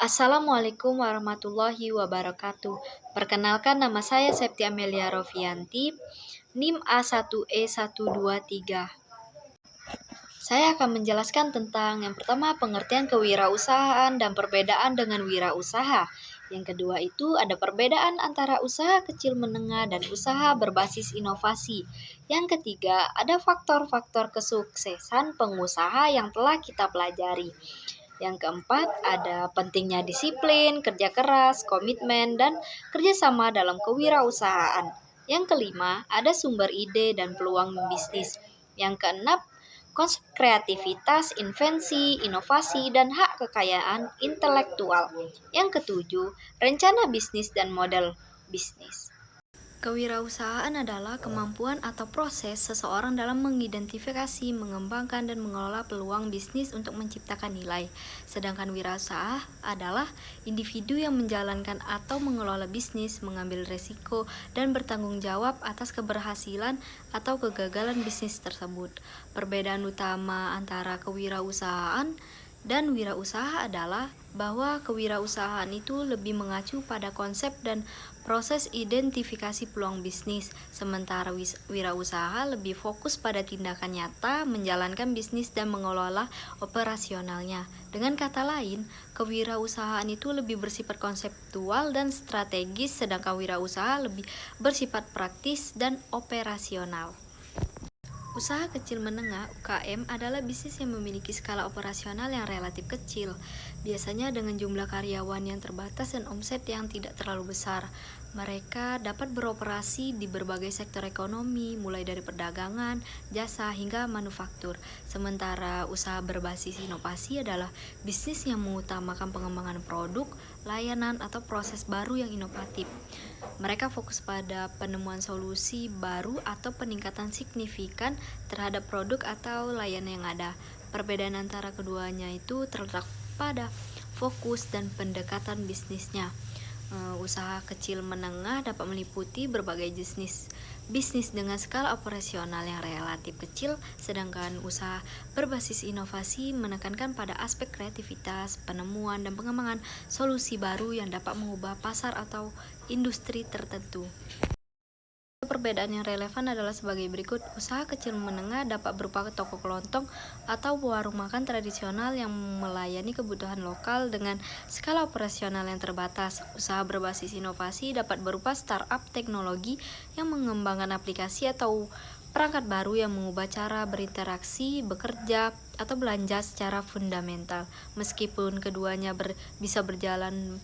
Assalamualaikum warahmatullahi wabarakatuh. Perkenalkan, nama saya Septi Amelia Rofianti, NIM A1E123. Saya akan menjelaskan tentang yang pertama, pengertian kewirausahaan dan perbedaan dengan wirausaha. Yang kedua itu ada perbedaan antara usaha kecil menengah dan usaha berbasis inovasi. Yang ketiga ada faktor-faktor kesuksesan pengusaha yang telah kita pelajari. Yang keempat, ada pentingnya disiplin, kerja keras, komitmen, dan kerjasama dalam kewirausahaan. Yang kelima, ada sumber ide dan peluang bisnis. Yang keenam, konsep kreativitas, invensi, inovasi, dan hak kekayaan intelektual. Yang ketujuh, rencana bisnis dan model bisnis. Kewirausahaan adalah kemampuan atau proses seseorang dalam mengidentifikasi, mengembangkan, dan mengelola peluang bisnis untuk menciptakan nilai. Sedangkan wirausaha adalah individu yang menjalankan atau mengelola bisnis, mengambil resiko, dan bertanggung jawab atas keberhasilan atau kegagalan bisnis tersebut. Perbedaan utama antara kewirausahaan dan wirausaha adalah bahwa kewirausahaan itu lebih mengacu pada konsep dan proses identifikasi peluang bisnis, sementara wirausaha lebih fokus pada tindakan nyata, menjalankan bisnis dan mengelola operasionalnya. Dengan kata lain, kewirausahaan itu lebih bersifat konseptual dan strategis, sedangkan wirausaha lebih bersifat praktis dan operasional. Usaha kecil menengah (UKM) adalah bisnis yang memiliki skala operasional yang relatif kecil, biasanya dengan jumlah karyawan yang terbatas dan omset yang tidak terlalu besar. Mereka dapat beroperasi di berbagai sektor ekonomi, mulai dari perdagangan, jasa, hingga manufaktur. Sementara usaha berbasis inovasi adalah bisnis yang mengutamakan pengembangan produk, layanan, atau proses baru yang inovatif. Mereka fokus pada penemuan solusi baru atau peningkatan signifikan terhadap produk atau layanan yang ada. Perbedaan antara keduanya itu terletak pada fokus dan pendekatan bisnisnya. Usaha kecil menengah dapat meliputi berbagai bisnis dengan skala operasional yang relatif kecil, sedangkan usaha berbasis inovasi menekankan pada aspek kreativitas, penemuan, dan pengembangan solusi baru yang dapat mengubah pasar atau industri tertentu. Perbedaan yang relevan adalah sebagai berikut. Usaha kecil menengah dapat berupa toko kelontong atau warung makan tradisional yang melayani kebutuhan lokal dengan skala operasional yang terbatas. Usaha berbasis inovasi dapat berupa startup teknologi yang mengembangkan aplikasi atau perangkat baru yang mengubah cara berinteraksi, bekerja, atau belanja secara fundamental. Meskipun keduanya bisa berjalan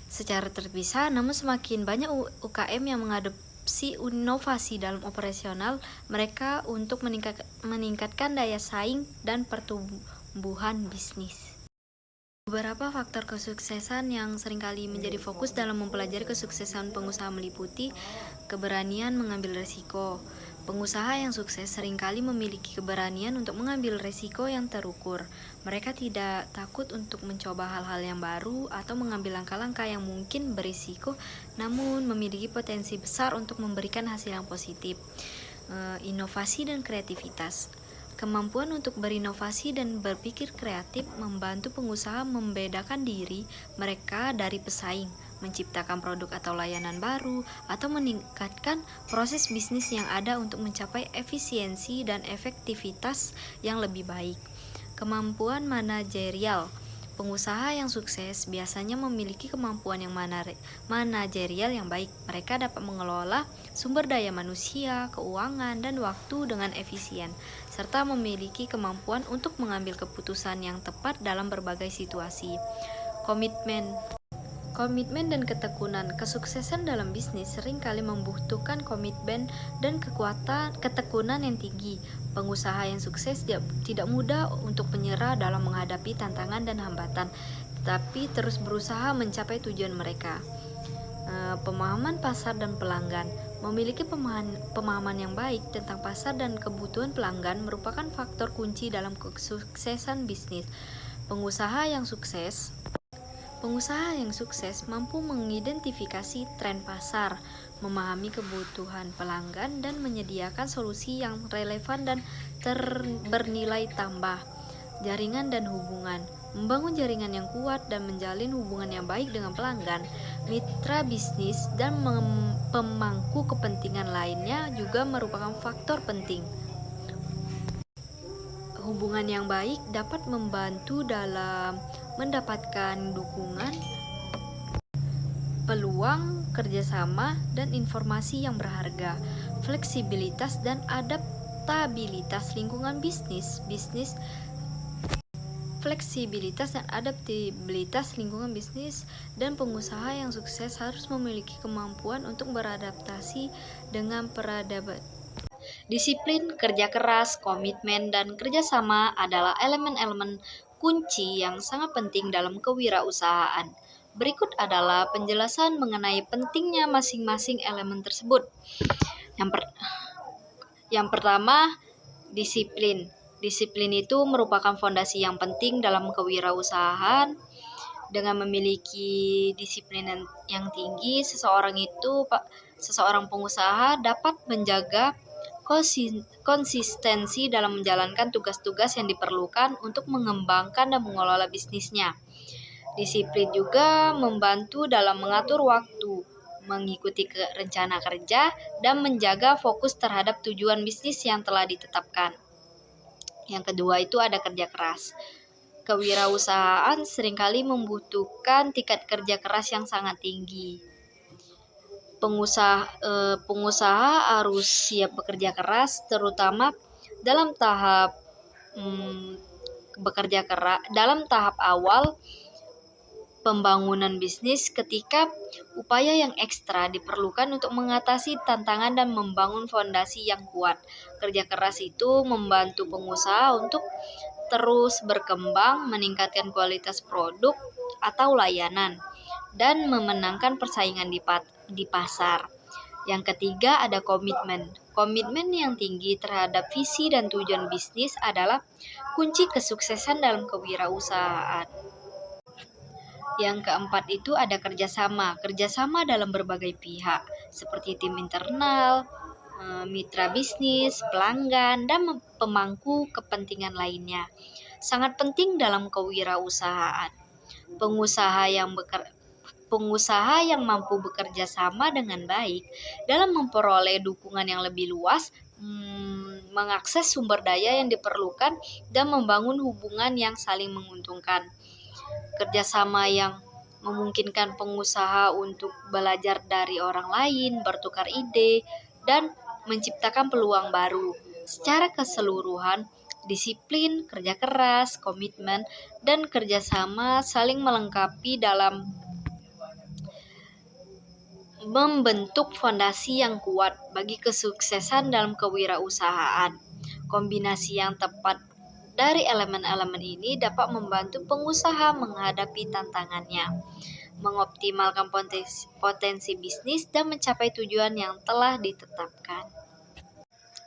secara terpisah, namun semakin banyak UKM yang mengadopsi inovasi dalam operasional mereka untuk meningkatkan daya saing dan pertumbuhan bisnis. Beberapa faktor kesuksesan yang seringkali menjadi fokus dalam mempelajari kesuksesan pengusaha meliputi keberanian mengambil risiko. Pengusaha yang sukses seringkali memiliki keberanian untuk mengambil risiko yang terukur. Mereka tidak takut untuk mencoba hal-hal yang baru atau mengambil langkah-langkah yang mungkin berisiko, namun memiliki potensi besar untuk memberikan hasil yang positif. Inovasi dan kreativitas. Kemampuan untuk berinovasi dan berpikir kreatif membantu pengusaha membedakan diri mereka dari pesaing, menciptakan produk atau layanan baru, atau meningkatkan proses bisnis yang ada untuk mencapai efisiensi dan efektivitas yang lebih baik. Kemampuan manajerial. Pengusaha yang sukses biasanya memiliki kemampuan yang manajerial yang baik. Mereka dapat mengelola sumber daya manusia, keuangan, dan waktu dengan efisien, serta memiliki kemampuan untuk mengambil keputusan yang tepat dalam berbagai situasi. Komitmen dan ketekunan. Kesuksesan dalam bisnis seringkali membutuhkan komitmen dan ketekunan yang tinggi. Pengusaha yang sukses tidak mudah untuk menyerah dalam menghadapi tantangan dan hambatan, tetapi terus berusaha mencapai tujuan mereka. Pemahaman pasar dan pelanggan. Memiliki pemahaman yang baik tentang pasar dan kebutuhan pelanggan merupakan faktor kunci dalam kesuksesan bisnis. Pengusaha yang sukses mampu mengidentifikasi tren pasar, memahami kebutuhan pelanggan, dan menyediakan solusi yang relevan dan bernilai tambah. Jaringan dan hubungan. membangun jaringan yang kuat dan menjalin hubungan yang baik dengan pelanggan, mitra bisnis, dan pemangku kepentingan lainnya juga merupakan faktor penting. Hubungan yang baik dapat membantu dalam mendapatkan dukungan, peluang kerjasama, dan informasi yang berharga. Fleksibilitas dan adaptabilitas lingkungan bisnis. Fleksibilitas dan adaptabilitas lingkungan bisnis dan pengusaha yang sukses harus memiliki kemampuan untuk beradaptasi dengan peradaban. Disiplin, kerja keras, komitmen, dan kerjasama adalah elemen-elemen kunci yang sangat penting dalam kewirausahaan. Berikut adalah penjelasan mengenai pentingnya masing-masing elemen tersebut. Yang pertama, disiplin. Disiplin itu merupakan fondasi yang penting dalam kewirausahaan. Dengan memiliki disiplin yang tinggi, seseorang pengusaha dapat menjaga konsistensi dalam menjalankan tugas-tugas yang diperlukan untuk mengembangkan dan mengelola bisnisnya. Disiplin juga membantu dalam mengatur waktu, mengikuti rencana kerja, dan menjaga fokus terhadap tujuan bisnis yang telah ditetapkan. Yang kedua itu ada kerja keras. Kewirausahaan seringkali membutuhkan tingkat kerja keras yang sangat tinggi. Pengusaha harus siap bekerja keras, terutama dalam tahap dalam tahap awal pembangunan bisnis, ketika upaya yang ekstra diperlukan untuk mengatasi tantangan dan membangun fondasi yang kuat. Kerja keras itu membantu pengusaha untuk terus berkembang, meningkatkan kualitas produk atau layanan, dan memenangkan persaingan di pasar. Yang ketiga ada komitmen. Komitmen yang tinggi terhadap visi dan tujuan bisnis adalah kunci kesuksesan dalam kewirausahaan. Yang keempat itu ada kerjasama. Kerjasama dalam berbagai pihak, seperti tim internal, mitra bisnis, pelanggan, dan pemangku kepentingan lainnya. Sangat penting dalam kewirausahaan. Pengusaha yang mampu bekerja sama dengan baik dalam memperoleh dukungan yang lebih luas, mengakses sumber daya yang diperlukan, dan membangun hubungan yang saling menguntungkan. Kerjasama yang memungkinkan pengusaha untuk belajar dari orang lain, bertukar ide, dan menciptakan peluang baru. Secara keseluruhan, disiplin, kerja keras, komitmen, dan kerjasama saling melengkapi dalam membentuk fondasi yang kuat bagi kesuksesan dalam kewirausahaan. Kombinasi yang tepat dari elemen-elemen ini dapat membantu pengusaha menghadapi tantangannya, mengoptimalkan potensi bisnis, dan mencapai tujuan yang telah ditetapkan.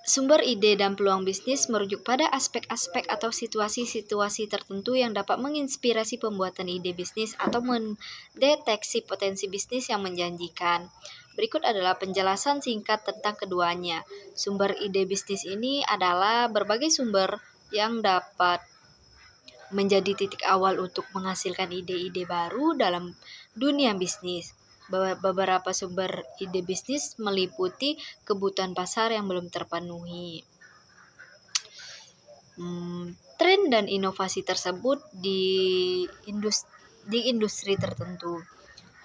Sumber ide dan peluang bisnis merujuk pada aspek-aspek atau situasi-situasi tertentu yang dapat menginspirasi pembuatan ide bisnis atau mendeteksi potensi bisnis yang menjanjikan. Berikut adalah penjelasan singkat tentang keduanya. Sumber ide bisnis ini adalah berbagai sumber yang dapat menjadi titik awal untuk menghasilkan ide-ide baru dalam dunia bisnis. Beberapa sumber ide bisnis meliputi kebutuhan pasar yang belum terpenuhi. Tren dan inovasi tersebut di industri tertentu.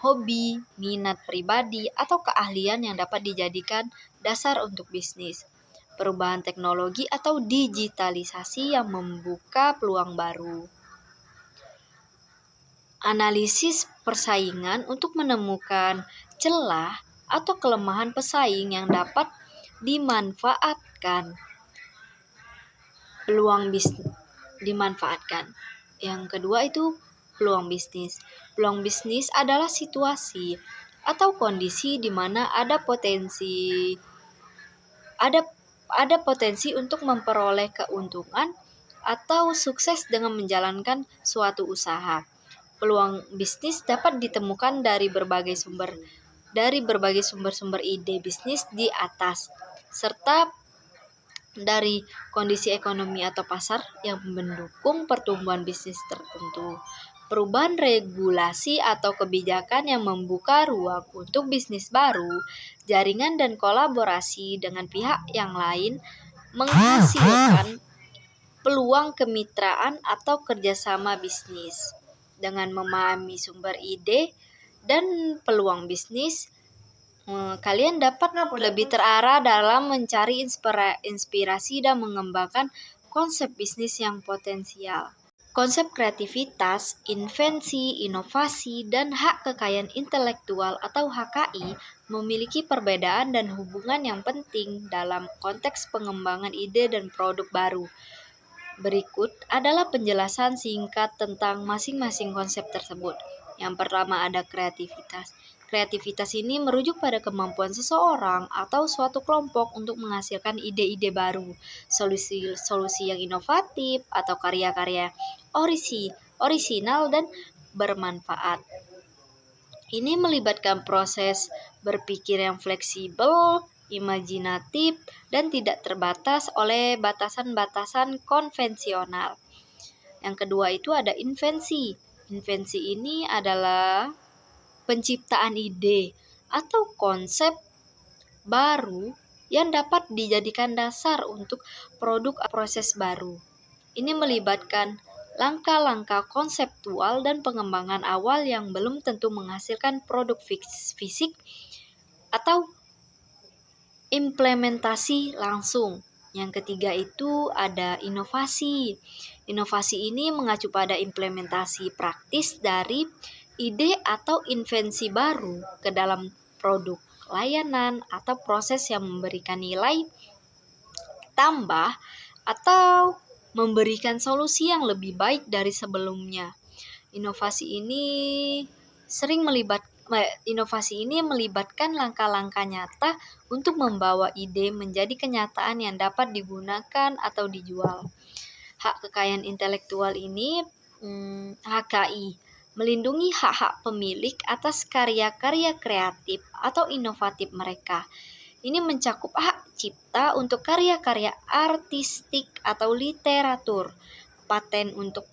Hobi, minat pribadi, atau keahlian yang dapat dijadikan dasar untuk bisnis. Perubahan teknologi atau digitalisasi yang membuka peluang baru. Analisis persaingan untuk menemukan celah atau kelemahan pesaing yang dapat dimanfaatkan. Peluang bisnis dimanfaatkan. Yang kedua itu peluang bisnis. Peluang bisnis adalah situasi atau kondisi di mana ada potensi untuk memperoleh keuntungan atau sukses dengan menjalankan suatu usaha. Peluang bisnis dapat ditemukan dari berbagai sumber-sumber ide bisnis di atas, serta dari kondisi ekonomi atau pasar yang mendukung pertumbuhan bisnis tertentu. Perubahan regulasi atau kebijakan yang membuka ruang untuk bisnis baru, jaringan dan kolaborasi dengan pihak yang lain menghasilkan peluang kemitraan atau kerjasama bisnis. Dengan memahami sumber ide dan peluang bisnis, kalian dapat lebih terarah dalam mencari inspirasi dan mengembangkan konsep bisnis yang potensial. Konsep kreativitas, invensi, inovasi, dan hak kekayaan intelektual atau HKI memiliki perbedaan dan hubungan yang penting dalam konteks pengembangan ide dan produk baru. Berikut adalah penjelasan singkat tentang masing-masing konsep tersebut. Yang pertama ada kreativitas. Kreativitas ini merujuk pada kemampuan seseorang atau suatu kelompok untuk menghasilkan ide-ide baru, solusi yang inovatif, atau karya-karya orisinal dan bermanfaat. Ini melibatkan proses berpikir yang fleksibel, imajinatif, dan tidak terbatas oleh batasan-batasan konvensional. Yang kedua itu ada invensi. Invensi ini adalah penciptaan ide atau konsep baru yang dapat dijadikan dasar untuk produk atau proses baru. Ini melibatkan langkah-langkah konseptual dan pengembangan awal yang belum tentu menghasilkan produk fisik atau implementasi langsung. Yang ketiga itu ada inovasi. Inovasi ini mengacu pada implementasi praktis dari ide atau invensi baru ke dalam produk, layanan, atau proses yang memberikan nilai tambah atau memberikan solusi yang lebih baik dari sebelumnya. Inovasi ini melibatkan langkah-langkah nyata untuk membawa ide menjadi kenyataan yang dapat digunakan atau dijual. Hak kekayaan intelektual ini HKI melindungi hak-hak pemilik atas karya-karya kreatif atau inovatif mereka. Ini mencakup hak cipta untuk karya-karya artistik atau literatur, paten untuk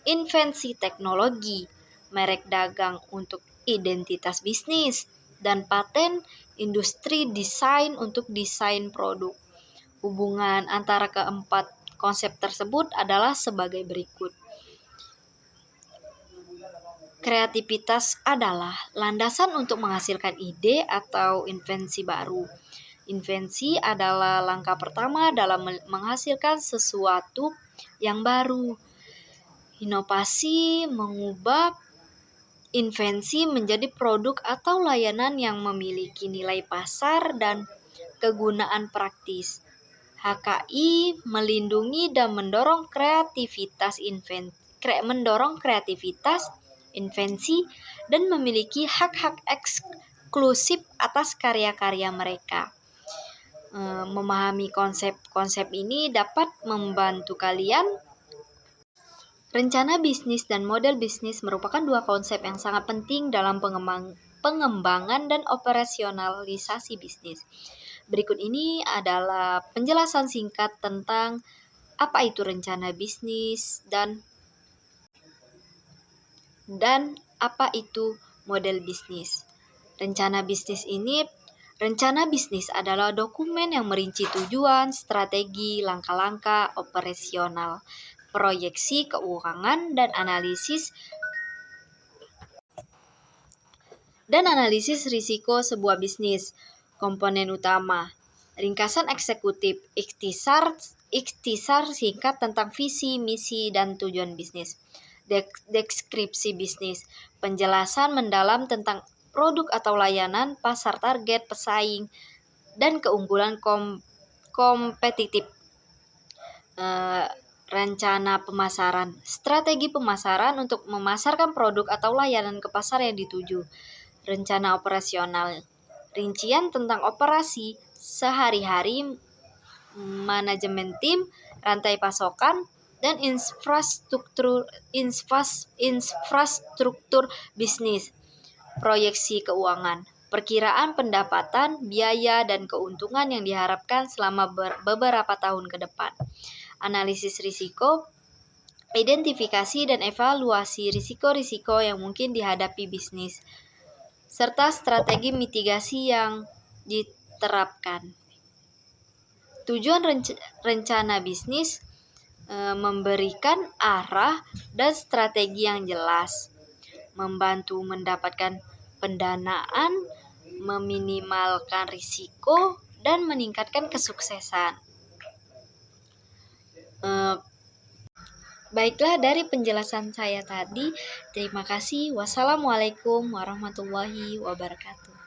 invensi teknologi, merek dagang untuk identitas bisnis, dan paten industri desain untuk desain produk. Hubungan antara keempat konsep tersebut adalah sebagai berikut. Kreativitas adalah landasan untuk menghasilkan ide atau invensi baru. Invensi adalah langkah pertama dalam menghasilkan sesuatu yang baru. Inovasi mengubah invensi menjadi produk atau layanan yang memiliki nilai pasar dan kegunaan praktis. HKI melindungi dan mendorong kreativitas invensi, dan memiliki hak-hak eksklusif atas karya-karya mereka. Memahami konsep-konsep ini dapat membantu kalian. Rencana bisnis dan model bisnis merupakan dua konsep yang sangat penting dalam pengembangan dan operasionalisasi bisnis. Berikut ini adalah penjelasan singkat tentang apa itu rencana bisnis dan apa itu model bisnis. Rencana bisnis adalah dokumen yang merinci tujuan, strategi, langkah-langkah operasional, proyeksi keuangan, dan analisis risiko sebuah bisnis. Komponen utama, ringkasan eksekutif, ikhtisar singkat tentang visi, misi, dan tujuan bisnis. Deskripsi bisnis, penjelasan mendalam tentang produk atau layanan, pasar target, pesaing, dan keunggulan kompetitif. Rencana pemasaran, strategi pemasaran untuk memasarkan produk atau layanan ke pasar yang dituju. Rencana operasional, rincian tentang operasi sehari-hari, manajemen tim, rantai pasokan, dan infrastruktur bisnis. Proyeksi keuangan, perkiraan pendapatan, biaya, dan keuntungan yang diharapkan selama beberapa tahun ke depan. Analisis risiko, identifikasi dan evaluasi risiko-risiko yang mungkin dihadapi bisnis, serta strategi mitigasi yang diterapkan. Tujuan rencana bisnis memberikan arah dan strategi yang jelas, membantu mendapatkan pendanaan, meminimalkan risiko, dan meningkatkan kesuksesan. Baiklah, dari penjelasan saya tadi, terima kasih. Wassalamualaikum warahmatullahi wabarakatuh.